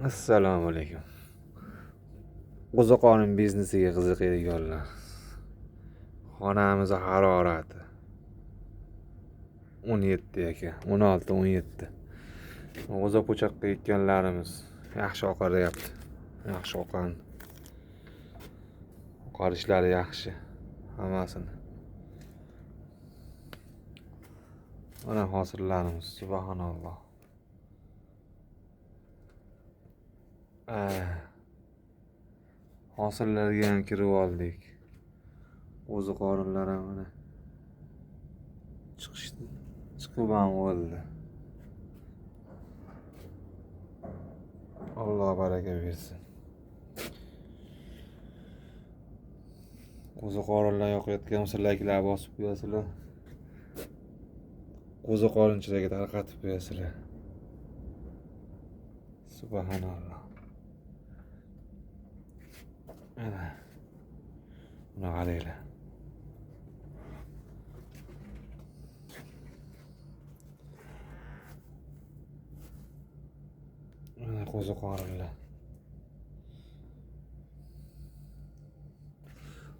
Assalomu alaykum. Qo'ziqorin biznesiga qiziqadiganlar. Xonamiz harorati 17 ekan, 16-17. G'o'za po'choqqa ekkanlarimiz yaxshi oqaryapti. Yaxshi oqan. Oqarishlari yaxshi hammasini. Mana hosillarimiz, subhanalloh. Hosillarga ham kirib oldik. Qo'ziqorinlar ham mana chiqib ham oldi. Alloh baraka bersin. Qo'ziqorinlar yoqayotgan bo'lsa layklar bosib qo'yasizlar. Qo'ziqorinchilarga tarqatib qo'yasizlar. Subhanalloh. Mana buni qaranglar. Mana qo'ziqorinlar.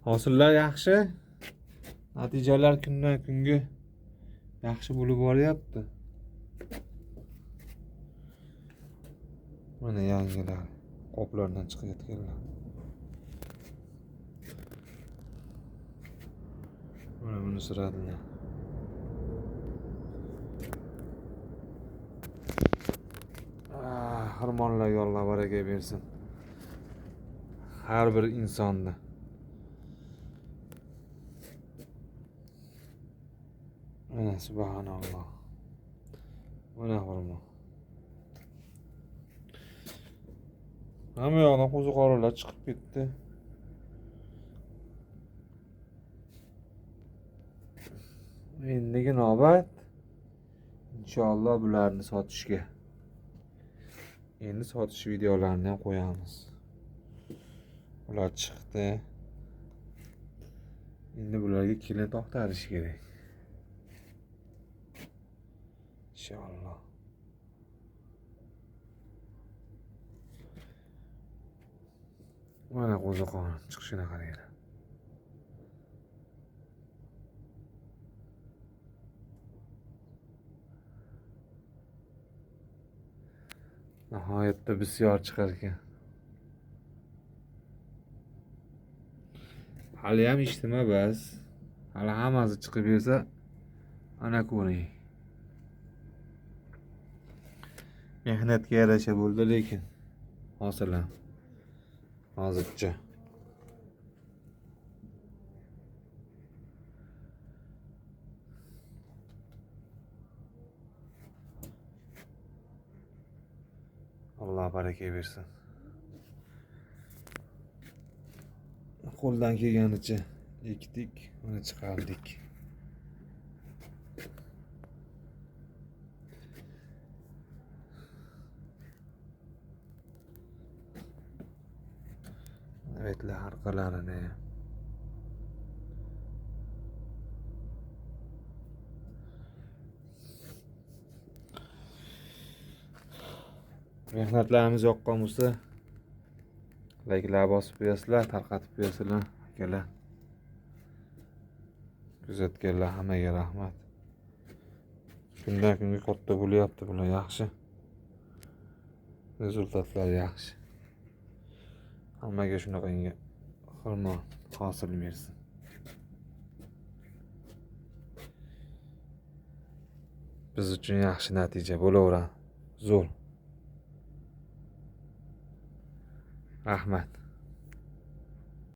Hosillar yaxshi. Natijalar kundan kunga yaxshi bo'lib boryapti. Mana yangilar qoplardan chiqayotganlar. Mana buni suradilar. Xirmonlarga Alloh baraka bersin. Har bir insonni. Mana subhanalloh. Mana xirmon. Hamma yoqdan qo'ziqorinlar chiqib ketdi. Endigi navbat inshaalloh bularni sotishga. Endi sotish videolarini ham qo'yamiz. Ular chiqdi. Endi bularga kelin to'xtarish kerak. İnşallah. Mana qo'ziqorin chiqishini qaranglar. Nihoyatda bisyor chiqar ekan. Hali ham ishdimi bas. Hali hammasi chiqib bersa ana ko'ring. Mehnatga yarasha bo'ldi lekin hosil ham hozircha. Alloh baraka bersin. Qo'ldan kelganicha ekdik, uni chiqardik. Evetlar arqalarini. Mehnatlarimiz yoqqan bo'lsa, layklar bosib qo'yasizlar, tarqatib qo'yasizlar, akalar. Kuzatganlar hammaga rahmat. Kundan kunga katta bo'lyapti bular, yaxshi. Rezultatlar yaxshi. Hammaga shunaqangi xirmon hosil bersin. Biz uchun yaxshi natija bo'laveradi. Zo'r. Rahmat.